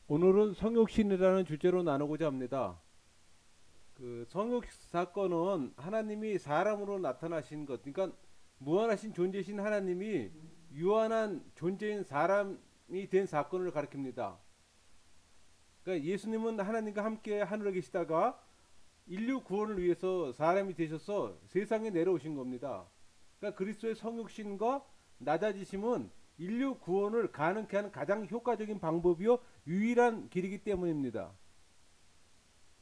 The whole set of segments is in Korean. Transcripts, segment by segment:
오늘은 성육신이라는 주제로 나누고자 합니다. 그 성육 사건은 하나님이 사람으로 나타나신 것, 그러니까 무한하신 존재이신 하나님이 유한한 존재인 사람이 된 사건을 가리킵니다. 그러니까 예수님은 하나님과 함께 하늘에 계시다가 인류 구원을 위해서 사람이 되셔서 세상에 내려오신 겁니다. 그러니까 그리스도의 성육신과 낮아지심은 인류 구원을 가능케 하는 가장 효과적인 방법이요 유일한 길이기 때문입니다.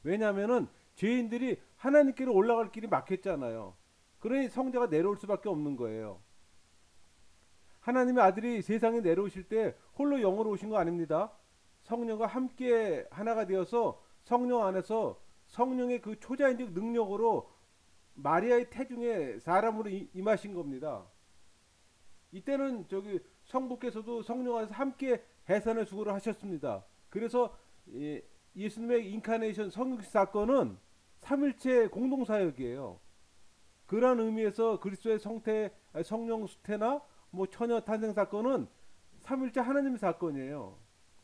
왜냐하면은 죄인들이 하나님께로 올라갈 길이 막혔잖아요. 그러니 성자가 내려올 수밖에 없는 거예요. 하나님의 아들이 세상에 내려오실 때 홀로 영으로 오신 거 아닙니다. 성령과 함께 하나가 되어서 성령 안에서 성령의 그 초자연적 능력으로 마리아의 태중에 사람으로 임하신 겁니다. 이때는 저기 성부께서도 성령 안에서 함께 해산의 수고를 하셨습니다. 그래서 예수님의 인카네이션 성육신 사건은 삼일체 공동 사역이에요. 그러한 의미에서 그리스도의 성태 성령 수태나 뭐 처녀 탄생 사건은 삼일체 하나님의 사건이에요.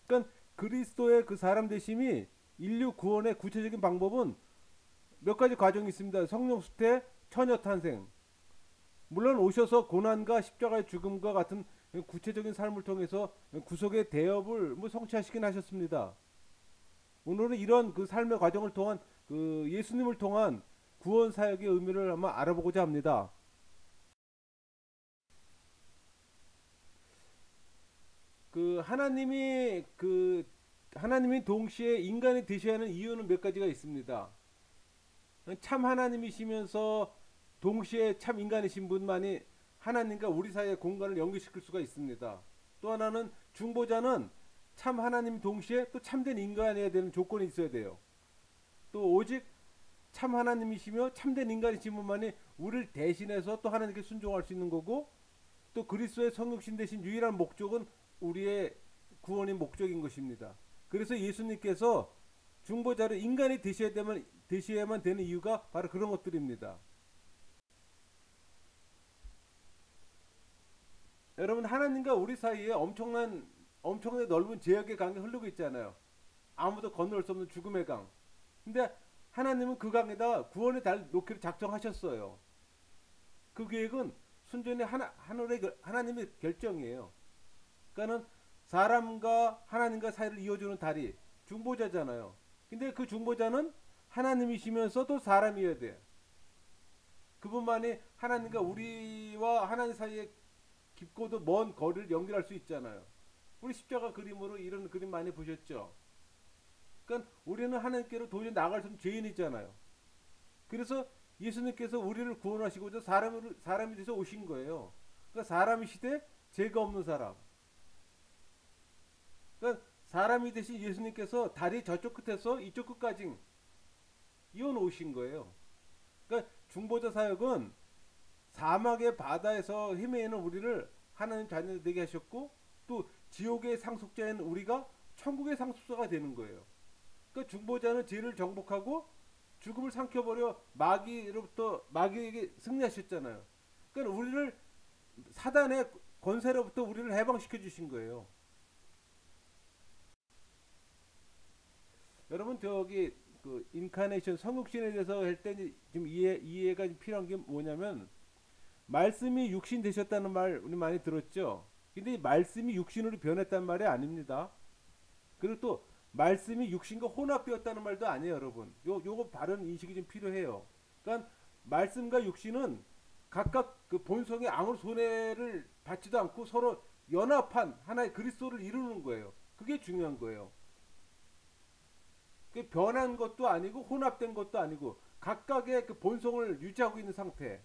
그러니까 그리스도의 그 사람 되심이 인류 구원의 구체적인 방법은 몇 가지 과정이 있습니다. 성령 수태, 처녀 탄생. 물론 오셔서 고난과 십자가의 죽음과 같은 구체적인 삶을 통해서 구속의 대업을 뭐 성취하시긴 하셨습니다. 오늘은 이런 그 삶의 과정을 통한 그 예수님을 통한 구원 사역의 의미를 한번 알아보고자 합니다. 그 하나님이 동시에 인간이 되셔야 하는 이유는 몇 가지가 있습니다. 참 하나님이시면서 동시에 참 인간이신 분만이 하나님과 우리 사이의 공간을 연결시킬 수가 있습니다. 또 하나는 중보자는 참 하나님 동시에 또 참된 인간이어야 되는 조건이 있어야 돼요. 또 오직 참 하나님이시며 참된 인간이신 분만이 우리를 대신해서 또 하나님께 순종할 수 있는 거고, 또 그리스도의 성육신 대신 유일한 목적은 우리의 구원의 목적인 것입니다. 그래서 예수님께서 중보자로 인간이 되셔야만 되는 이유가 바로 그런 것들입니다. 여러분, 하나님과 우리 사이에 엄청난 넓은 제약의 강이 흐르고 있잖아요. 아무도 건널 수 없는 죽음의 강. 근데 하나님은 그 강에다 구원의 달 놓기를 작정하셨어요. 그 계획은 순전히 하나님의 결정이에요. 그러니까는 사람과 하나님과 사이를 이어주는 다리, 중보자잖아요. 근데 그 중보자는 하나님이시면서도 사람이어야 돼. 그분만이 하나님과 우리와 하나님 사이에 깊고도 먼 거리를 연결할 수 있잖아요. 우리 십자가 그림으로 이런 그림 많이 보셨죠? 그러니까 우리는 하나님께로 도저히 나갈 수 없는 죄인이잖아요. 그래서 예수님께서 우리를 구원하시고자 사람이 돼서 오신 거예요. 그러니까 사람이시되 죄가 없는 사람. 그러니까 사람이 되신 예수님께서 다리 저쪽 끝에서 이쪽 끝까지 이어 놓으신 거예요. 그러니까 중보자 사역은 사막의 바다에서 헤매이는 우리를 하나님 자녀 되게 하셨고, 또 지옥의 상속자인 우리가 천국의 상속자가 되는 거예요. 그러니까 중보자는 죄를 정복하고 죽음을 삼켜버려 마귀에게 승리하셨잖아요. 그러니까 우리를 사단의 권세로부터 우리를 해방시켜 주신 거예요. 여러분, 저기 그 인카네이션 성육신에 대해서 할 때 좀 이해가 필요한 게 뭐냐면, 말씀이 육신 되셨다는 말 우리 많이 들었죠. 근데 이 말씀이 육신으로 변했다는 말이 아닙니다. 그리고 또 말씀이 육신과 혼합되었다는 말도 아니에요, 여러분. 요거 바른 인식이 좀 필요해요. 그러니까 말씀과 육신은 각각 그 본성에 아무 손해를 받지도 않고 서로 연합한 하나의 그리스도를 이루는 거예요. 그게 중요한 거예요. 그 변한 것도 아니고 혼합된 것도 아니고 각각의 그 본성을 유지하고 있는 상태.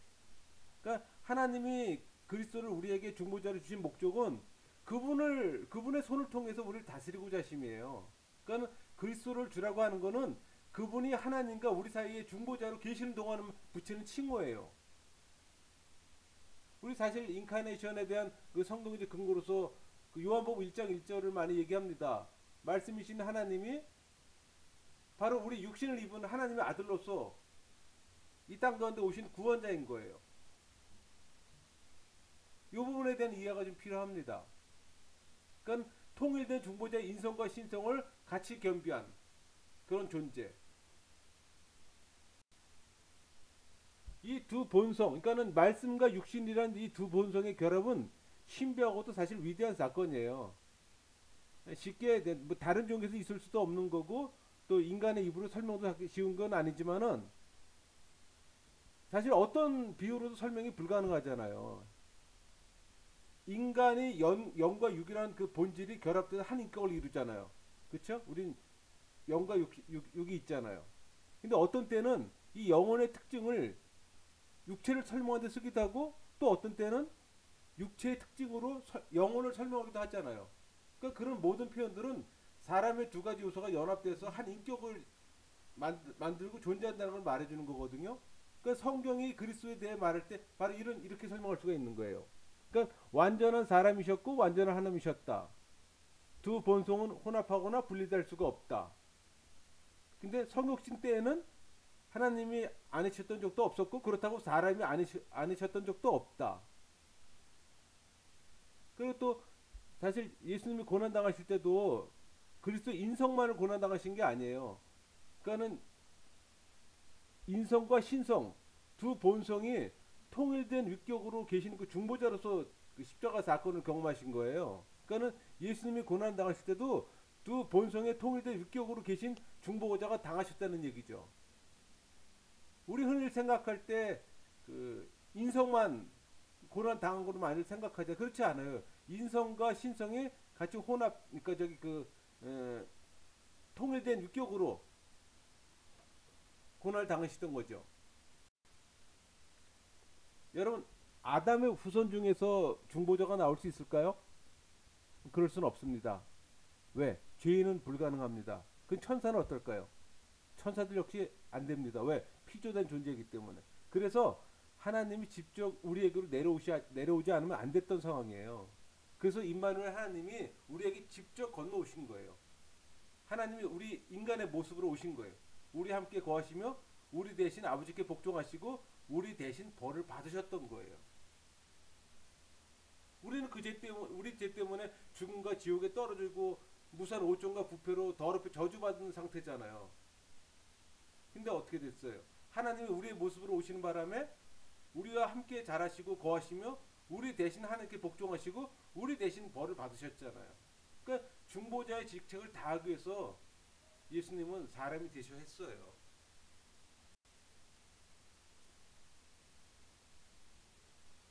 그러니까 하나님이 그리스도를 우리에게 중보자로 주신 목적은 그분의 손을 통해서 우리를 다스리고자 하심이에요. 그러니까 그리스도를 주라고 하는 거는 그분이 하나님과 우리 사이에 중보자로 계시는 동안 붙이는 칭호예요. 우리 사실 인카네이션에 대한 그 성경적 근거로서 그 요한복음 1장 1절을 많이 얘기합니다. 말씀이신 하나님이 바로 우리 육신을 입은 하나님의 아들로서 이 땅 가운데 오신 구원자인 거예요. 이 부분에 대한 이해가 좀 필요합니다. 그러니까 통일된 중보자의 인성과 신성을 같이 겸비한 그런 존재. 이 두 본성, 그러니까는 말씀과 육신이란 이 두 본성의 결합은 신비하고도 사실 위대한 사건이에요. 쉽게 뭐 다른 종교에서 있을 수도 없는 거고 또 인간의 입으로 설명도 하기 쉬운 건 아니지만은 사실 어떤 비유로도 설명이 불가능하잖아요. 인간이 영과 육이라는 그 본질이 결합돼서 한 인격을 이루잖아요. 그렇죠? 우린 영과 육이 있잖아요. 근데 어떤 때는 이 영혼의 특징을 육체를 설명하는 데 쓰기도 하고 또 어떤 때는 육체의 특징으로 영혼을 설명하기도 하잖아요. 그러니까 그런 모든 표현들은 사람의 두 가지 요소가 연합돼서 한 인격을 만들고 존재한다는 걸 말해주는 거거든요. 그러니까 성경이 그리스도에 대해 말할 때 바로 이렇게 설명할 수가 있는 거예요. 그러니까 완전한 사람이셨고 완전한 하나님이셨다. 두 본성은 혼합하거나 분리될 수가 없다. 근데 성육신 때에는 하나님이 아니셨던 적도 없었고 그렇다고 사람이 아니셨던 적도 없다. 그리고 또 사실 예수님이 고난당하실 때도 그리스도 인성만을 고난당하신 게 아니에요. 그러니까는 인성과 신성 두 본성이 통일된 위격으로 계시는 그 중보자로서 그 십자가 사건을 경험하신 거예요. 그러니까는 예수님이 고난당하실 때도 두 본성의 통일된 위격으로 계신 중보자가 당하셨다는 얘기죠. 우리 흔히 생각할 때 그 인성만 고난 당한 걸로 많이 생각하자. 그렇지 않아요. 인성과 신성이 같이 혼합, 그러니까 저기 통일된 위격으로 고난을 당하시던 거죠. 여러분, 아담의 후손 중에서 중보자가 나올 수 있을까요? 그럴 수는 없습니다. 왜? 죄인은 불가능합니다. 그 천사는 어떨까요? 천사들 역시 안 됩니다. 왜? 피조된 존재이기 때문에. 그래서 하나님이 직접 우리에게로 내려오지 않으면 안 됐던 상황이에요. 그래서 임마누엘 하나님이 우리에게 직접 건너오신 거예요. 하나님이 우리 인간의 모습으로 오신 거예요. 우리 함께 거하시며 우리 대신 아버지께 복종하시고 우리 대신 벌을 받으셨던 거예요. 우리는 우리 죄 때문에 죽음과 지옥에 떨어지고 무산 오종과 부패로 더럽게 저주받은 상태잖아요. 근데 어떻게 됐어요? 하나님이 우리의 모습으로 오시는 바람에 우리와 함께 자라시고 거하시며 우리 대신 하나님께 복종하시고 우리 대신 벌을 받으셨잖아요. 그러니까 중보자의 직책을 다하기 위해서 예수님은 사람이 되셔 했어요.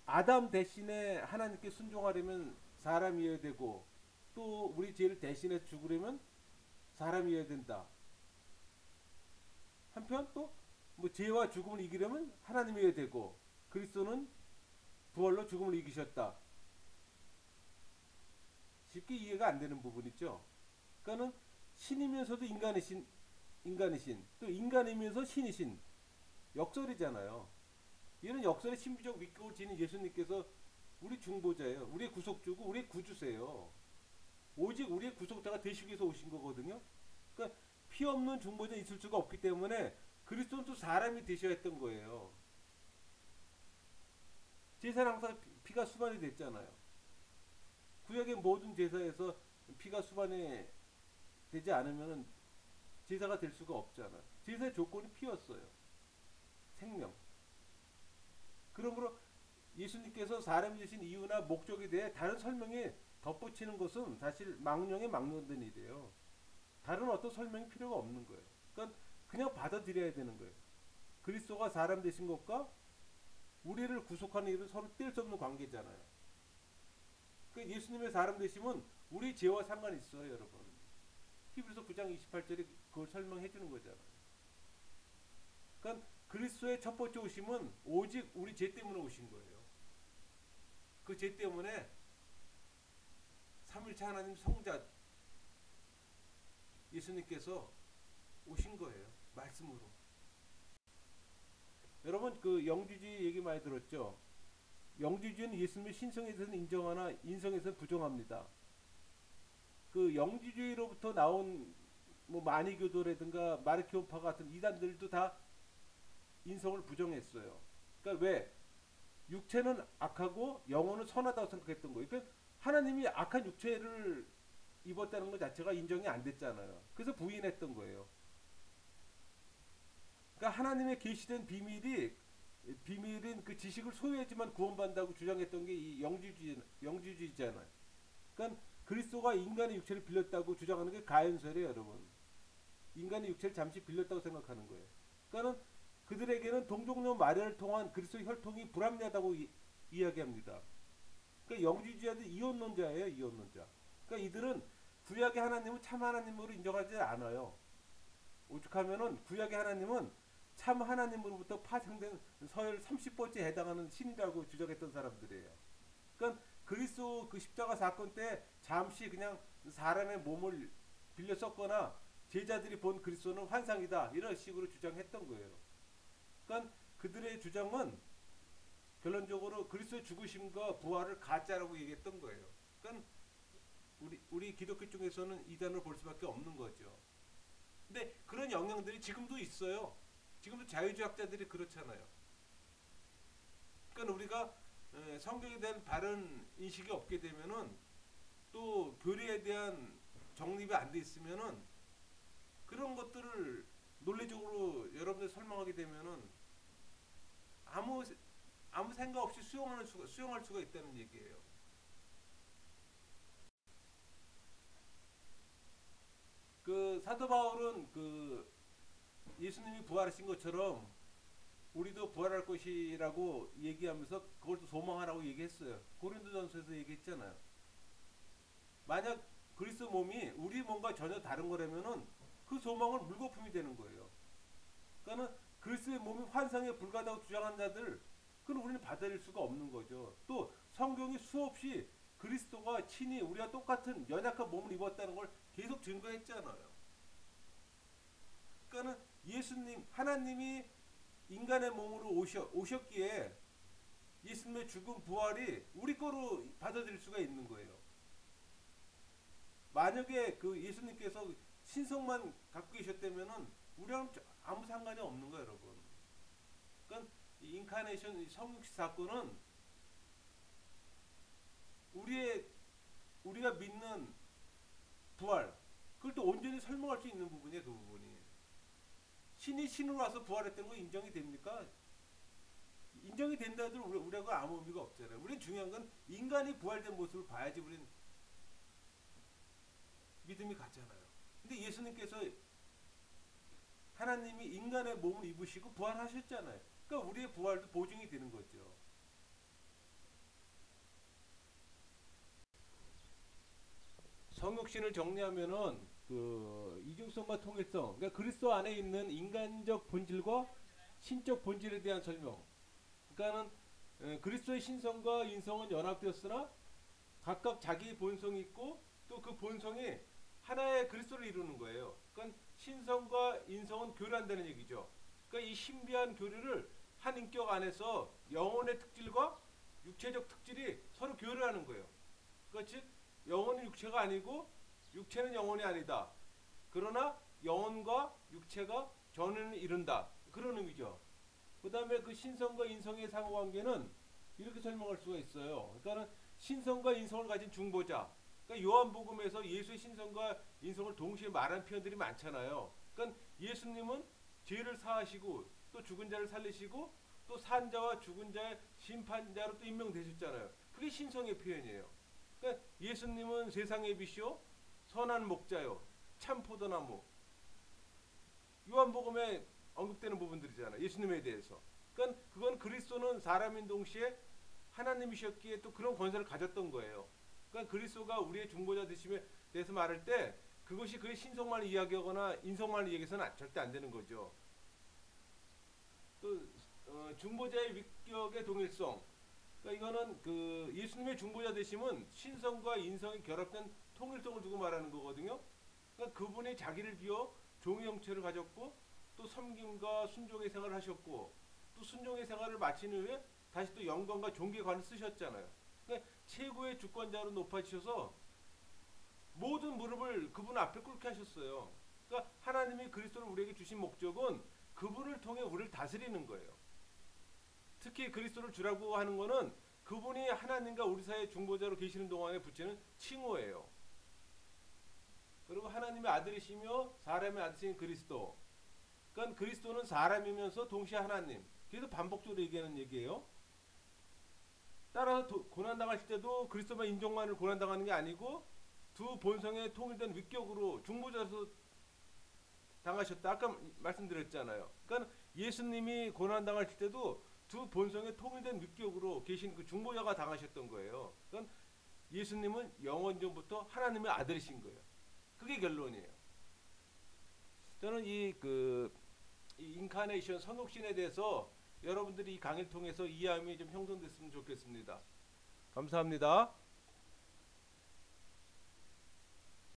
아담 대신에 하나님께 순종하려면 사람이어야 되고 또 우리 죄를 대신해 죽으려면 사람이어야 된다. 한편 또 뭐 죄와 죽음을 이기려면 하나님이어야 되고 그리스도는 부활로 죽음을 이기셨다. 쉽게 이해가 안 되는 부분이죠. 그러니까는 신이면서도 인간이신, 또 인간이면서 신이신 역설이잖아요. 이런 역설의 신비적 위격을 지닌 예수님께서 우리 중보자예요. 우리의 구속주고 우리의 구주세요. 오직 우리의 구속자가 되시기 위해서 오신 거거든요. 그러니까 피 없는 중보자 있을 수가 없기 때문에 그리스도는 또 사람이 되셔야 했던 거예요. 제사는 항상 피가 수반이 됐잖아요. 구약의 모든 제사에서 피가 수반이 되지 않으면 제사가 될 수가 없잖아요. 제사의 조건이 피였어요. 생명. 그러므로 예수님께서 사람이 되신 이유나 목적에 대해 다른 설명이 덧붙이는 것은 사실 망령에 망령된 일이에요. 다른 어떤 설명이 필요가 없는 거예요. 그러니까 그냥 받아들여야 되는 거예요. 그리스도가 사람 되신 것과 우리를 구속하는 일은 서로 뗄 수 없는 관계잖아요. 그러니까 예수님의 사람 되심은 우리 죄와 상관이 있어요, 여러분. 히브리서 9장 28절에 그걸 설명해 주는 거잖아요. 그러니까 그리스도의 첫 번째 오심은 오직 우리 죄 때문에 오신 거예요. 그 죄 때문에 삼위일체 하나님 성자 예수님께서 오신 거예요. 말씀으로. 여러분 그 영주주의 얘기 많이 들었죠? 영주주의는 예수님의 신성에 대해서는 인정하나 인성에서는 부정합니다. 그 영주주의로부터 나온 뭐 마니교도라든가 마르키오파 같은 이단들도 다 인성을 부정했어요. 그러니까 왜? 육체는 악하고 영혼은 선하다고 생각했던 거예요. 그러니까 하나님이 악한 육체를 입었다는 것 자체가 인정이 안 됐잖아요. 그래서 부인했던 거예요. 그러니까 하나님의 계시된 비밀인 그 지식을 소유했지만 구원받는다고 주장했던 게 이 영주주의잖아요. 그러니까 그리스도가 인간의 육체를 빌렸다고 주장하는 게 가연설이에요, 여러분. 인간의 육체를 잠시 빌렸다고 생각하는 거예요. 그러니까 그들에게는 동정녀 마리아를 통한 그리스도의 혈통이 불합리하다고 이야기합니다. 그러니까 영주주의자들 이혼론자예요, 이혼론자. 그러니까 이들은 구약의 하나님을 참 하나님으로 인정하지 않아요. 오죽하면은 구약의 하나님은 참 하나님으로부터 파생된 서열 30번째 해당하는 신이라고 주장했던 사람들이에요. 그러니까 그리스도 그 십자가 사건 때 잠시 그냥 사람의 몸을 빌려 썼거나 제자들이 본 그리스도는 환상이다 이런 식으로 주장했던 거예요. 그러니까 그들의 주장은 결론적으로 그리스도의 죽으심과 부활을 가짜라고 얘기했던 거예요. 그러니까 우리 기독교 중에서는 이단을 볼 수밖에 없는 거죠. 근데 그런 영향들이 지금도 있어요. 지금도 자유주의학자들이 그렇잖아요. 그러니까 우리가 성경에 대한 바른 인식이 없게 되면은 또 교리에 대한 정립이 안 돼 있으면은 그런 것들을 논리적으로 여러분들 설명하게 되면은 아무 생각 없이 수용할 수가 있다는 얘기예요. 그 사도 바울은 그 예수님이 부활하신 것처럼 우리도 부활할 것이라고 얘기하면서 그걸 또 소망하라고 얘기했어요. 고린도전서에서 얘기했잖아요. 만약 그리스도 몸이 우리 몸과 전혀 다른 거라면은 그 소망은 물거품이 되는 거예요. 그러니까 그리스도의 몸이 환상에 불과하다고 주장한 자들 그건 우리는 받아들일 수가 없는 거죠. 또 성경이 수없이 그리스도가 친히 우리와 똑같은 연약한 몸을 입었다는 걸 계속 증거했잖아요. 그러니까 예수님 하나님이 인간의 몸으로 오셨기에 예수님의 죽음 부활이 우리 거로 받아들일 수가 있는 거예요. 만약에 그 예수님께서 신성만 갖고 계셨다면은 우리랑 아무 상관이 없는 거예요, 여러분. 그러니까 이 인카네이션 성육시 사건은 우리가 믿는 부활 그걸 또 온전히 설명할 수 있는 부분이에요, 그 부분이. 신이 신으로 와서 부활했던 거 인정이 됩니까? 인정이 된다 해도 우리하고 아무 의미가 없잖아요. 우리는 중요한 건 인간이 부활된 모습을 봐야지 우리는 믿음이 갔잖아요. 근데 예수님께서 하나님이 인간의 몸을 입으시고 부활하셨잖아요. 그러니까 우리의 부활도 보증이 되는 거죠. 성육신을 정리하면은 그 이중성과 통일성, 그러니까 그리스도 안에 있는 인간적 본질과 신적 본질에 대한 설명. 그러니까는 그리스도의 신성과 인성은 연합되었으나 각각 자기 본성이 있고 또 그 본성이 하나의 그리스도를 이루는 거예요. 그러니까 신성과 인성은 교류한다는 얘기죠. 그러니까 이 신비한 교류를 한 인격 안에서 영혼의 특질과 육체적 특질이 서로 교류하는 거예요. 그러니까 즉 영혼은 육체가 아니고 육체는 영혼이 아니다. 그러나 영혼과 육체가 전을 이룬다. 그런 의미죠. 그 다음에 그 신성과 인성의 상호관계는 이렇게 설명할 수가 있어요. 그러니까 신성과 인성을 가진 중보자. 그러니까 요한복음에서 예수의 신성과 인성을 동시에 말하는 표현들이 많잖아요. 그러니까 예수님은 죄를 사하시고 또 죽은 자를 살리시고 또 산자와 죽은 자의 심판자로 또 임명되셨잖아요. 그게 신성의 표현이에요. 그러니까 예수님은 세상의 빛이요 선한 목자요 참 포도나무. 요한복음에 언급되는 부분들이잖아요. 예수님에 대해서. 그러니까 그건 그리스도는 사람인 동시에 하나님이셨기에 또 그런 권세를 가졌던 거예요. 그러니까 그리스도가 우리의 중보자 되심에 대해서 말할 때 그것이 그의 신성만을 이야기하거나 인성만을 이야기해서는 절대 안 되는 거죠. 또 중보자의 위격의 동일성. 그러니까 이거는 그 예수님의 중보자 되심은 신성과 인성이 결합된 통일성을 두고 말하는 거거든요. 그러니까 그분이 자기를 비워 종의 형체를 가졌고 또 섬김과 순종의 생활을 하셨고 또 순종의 생활을 마친 후에 다시 또 영광과 존귀관을 쓰셨잖아요. 그러니까 최고의 주권자로 높아지셔서 모든 무릎을 그분 앞에 꿇게 하셨어요. 그러니까 하나님이 그리스도를 우리에게 주신 목적은 그분을 통해 우리를 다스리는 거예요. 특히 그리스도를 주라고 하는 거는 그분이 하나님과 우리 사이의 중보자로 계시는 동안에 붙이는 칭호예요. 하나님의 아들이시며 사람의 아들이신 그리스도. 그러니까 그리스도는 사람이면서 동시에 하나님. 그래서 반복적으로 얘기하는 얘기예요. 따라서 고난당하실 때도 그리스도만 인종만을 고난당하는 게 아니고 두 본성에 통일된 위격으로 중보자로서 당하셨다. 아까 말씀드렸잖아요. 그러니까 예수님이 고난당하실 때도 두 본성에 통일된 위격으로 계신 그 중보자가 당하셨던 거예요. 그러니까 예수님은 영원전부터 하나님의 아들이신 거예요. 그게 결론이에요. 저는 이 인카네이션 성육신에 대해서 여러분들이 이 강의를 통해서 이해함이 좀 형성됐으면 좋겠습니다. 감사합니다.